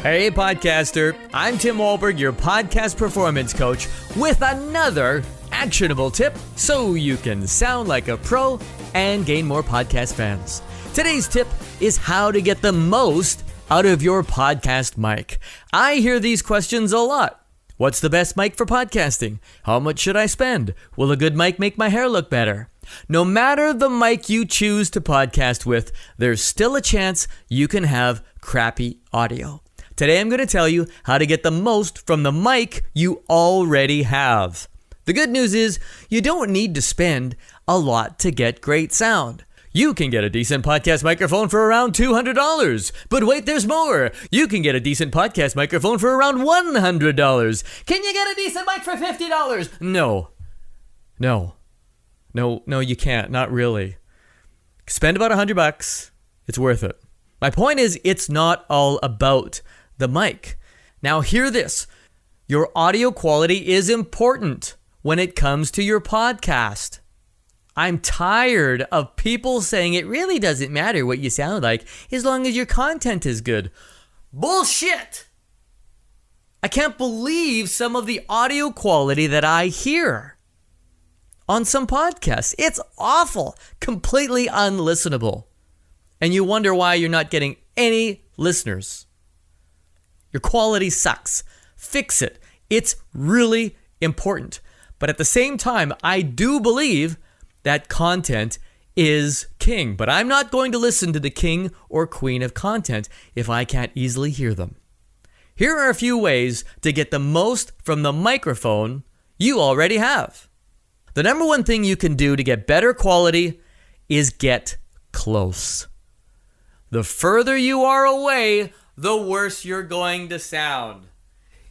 Hey podcaster, I'm Tim Wahlberg, your podcast performance coach, with another actionable tip so you can sound like a pro and gain more podcast fans. Today's tip is how to get the most out of your podcast mic. I hear these questions a lot. What's the best mic for podcasting? How much should I spend? Will a good mic make my hair look better? No matter the mic you choose to podcast with, there's still a chance you can have crappy audio. Today I'm going to tell you how to get the most from the mic you already have. The good news is you don't need to spend a lot to get great sound. You can get a decent podcast microphone for around $200. But wait, there's more. You can get a decent podcast microphone for around $100. Can you get a decent mic for $50? No, you can't. Not really. Spend about $100. It's worth it. My point is, it's not all about the mic. Now hear this. Your audio quality is important when it comes to your podcast. I'm tired of people saying it really doesn't matter what you sound like as long as your content is good. Bullshit! I can't believe some of the audio quality that I hear on some podcasts. It's awful, completely unlistenable. And you wonder why you're not getting any listeners. Your quality sucks. Fix it. It's really important. But at the same time, I do believe that content is king. But I'm not going to listen to the king or queen of content if I can't easily hear them. Here are a few ways to get the most from the microphone you already have. The number one thing you can do to get better quality is get close. The further you are away, the worse you're going to sound.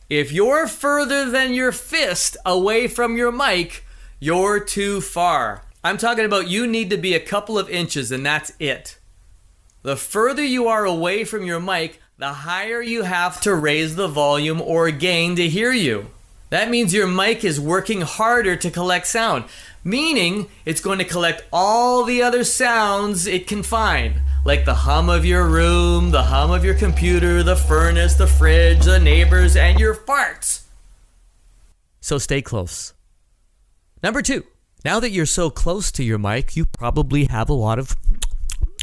If you're further than your fist away from your mic, you're too far. I'm talking about you need to be a couple of inches and that's it. The further you are away from your mic, the higher you have to raise the volume or gain to hear you. That means your mic is working harder to collect sound, meaning it's going to collect all the other sounds it can find, like the hum of your room, the hum of your computer, the furnace, the fridge, the neighbors, and your farts. So stay close. Number 2, now that you're so close to your mic, you probably have a lot of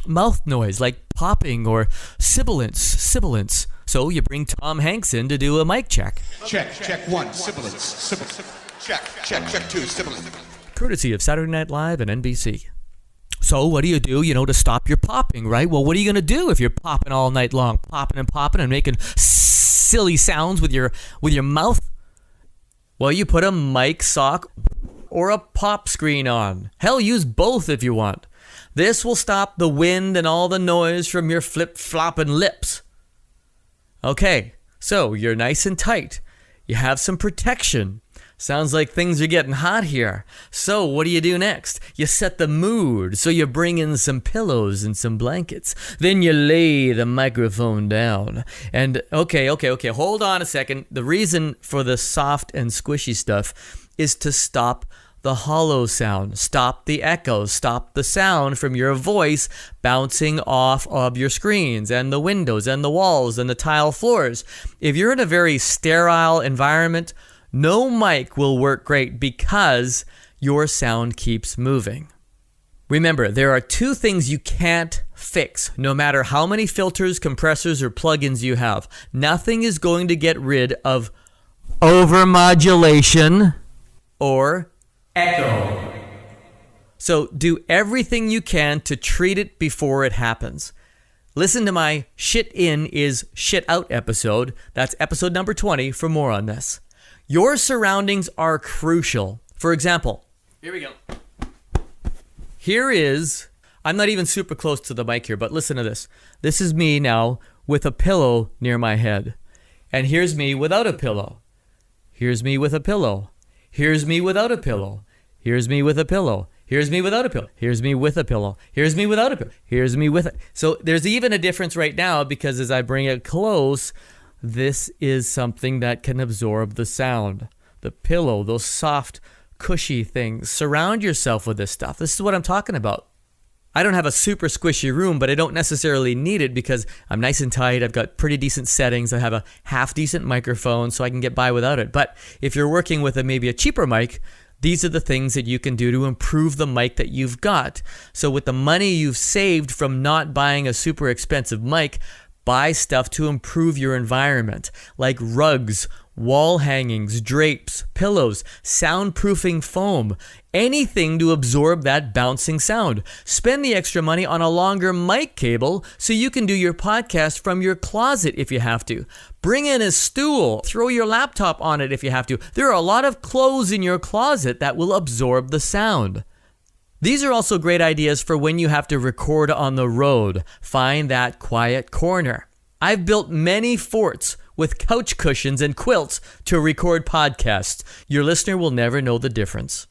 mouth noise, like popping or sibilance. So you bring Tom Hanks in to do a mic check. Check 1, sibilance. Check 2, sibilance. Courtesy of Saturday Night Live and NBC. So what do you do, to stop your popping, right? Well, what are you going to do if you're popping all night long, popping and making silly sounds with your mouth? Well, you put a mic sock or a pop screen on. Hell, use both if you want. This will stop the wind and all the noise from your flip-flopping lips. Okay, so you're nice and tight. You have some protection. Sounds like things are getting hot here. So what do you do next? You set the mood. So you bring in some pillows and some blankets. Then you lay the microphone down. And okay, hold on a second. The reason for the soft and squishy stuff is to stop the hollow sound, stop the echo, stop the sound from your voice bouncing off of your screens and the windows and the walls and the tile floors. If you're in a very sterile environment, no mic will work great because your sound keeps moving. Remember, there are 2 things you can't fix, no matter how many filters, compressors, or plugins you have. Nothing is going to get rid of overmodulation or echo. So do everything you can to treat it before it happens. Listen to my shit in is shit out episode. That's episode number 20 for more on this. Your surroundings are crucial. For example, here we go. I'm not even super close to the mic here, but listen to this. This is me now with a pillow near my head. And here's me without a pillow. Here's me with a pillow. Here's me without a pillow. Here's me with a pillow. Here's me without a pillow. Here's me with a pillow. Here's me without a pillow. Here's me with it. So there's even a difference right now because as I bring it close, this is something that can absorb the sound. The pillow, those soft, cushy things. Surround yourself with this stuff. This is what I'm talking about. I don't have a super squishy room, but I don't necessarily need it because I'm nice and tight. I've got pretty decent settings. I have a half decent microphone, so I can get by without it. But if you're working with maybe a cheaper mic, these are the things that you can do to improve the mic that you've got. So with the money you've saved from not buying a super expensive mic, buy stuff to improve your environment, like rugs, wall hangings, drapes, pillows, soundproofing foam, anything to absorb that bouncing sound. Spend the extra money on a longer mic cable so you can do your podcast from your closet if you have to. Bring in a stool, throw your laptop on it if you have to. There are a lot of clothes in your closet that will absorb the sound. These are also great ideas for when you have to record on the road. Find that quiet corner. I've built many forts with couch cushions and quilts to record podcasts. Your listener will never know the difference.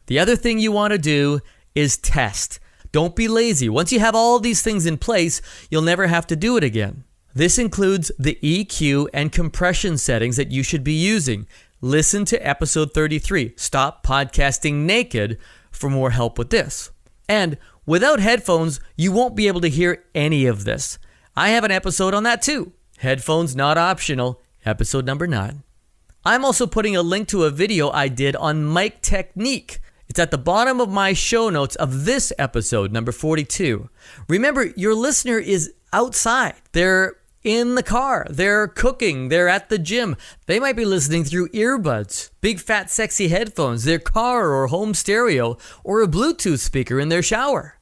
The other thing you want to do is test. Don't be lazy. Once you have all these things in place, you'll never have to do it again. This includes the EQ and compression settings that you should be using. Listen to episode 33, Stop Podcasting Naked, for more help with this. And without headphones, you won't be able to hear any of this. I have an episode on that too. Headphones not optional, episode number 9. I'm also putting a link to a video I did on mic technique. It's at the bottom of my show notes of this episode, number 42. Remember, your listener is outside. They're in the car. They're cooking. They're at the gym. They might be listening through earbuds, big fat sexy headphones, their car or home stereo, or a Bluetooth speaker in their shower.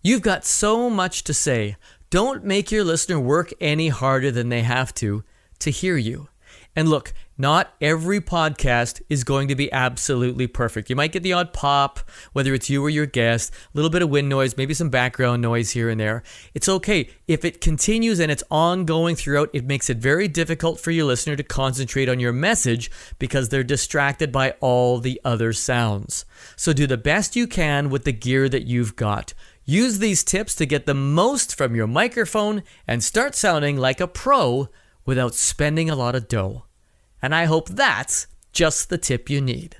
You've got so much to say. Don't make your listener work any harder than they have to hear you. And look, not every podcast is going to be absolutely perfect. You might get the odd pop, whether it's you or your guest, a little bit of wind noise, maybe some background noise here and there. It's okay. If it continues and it's ongoing throughout, it makes it very difficult for your listener to concentrate on your message because they're distracted by all the other sounds. So do the best you can with the gear that you've got. Use these tips to get the most from your microphone and start sounding like a pro without spending a lot of dough. And I hope that's just the tip you need.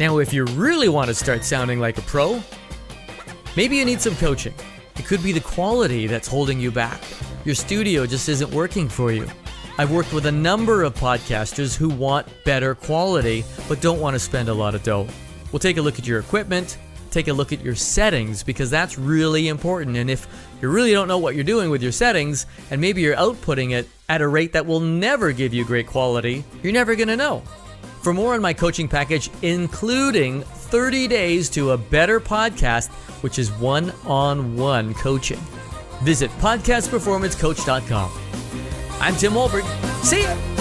Now, if you really want to start sounding like a pro, maybe you need some coaching. It could be the quality that's holding you back. Your studio just isn't working for you. I've worked with a number of podcasters who want better quality but don't want to spend a lot of dough. We'll take a look at your equipment, take a look at your settings, because that's really important. And if you really don't know what you're doing with your settings, and maybe you're outputting it at a rate that will never give you great quality, you're never going to know. For more on my coaching package, including 30 days to a better podcast, which is one-on-one coaching, visit podcastperformancecoach.com. I'm Tim Wolberg. See ya!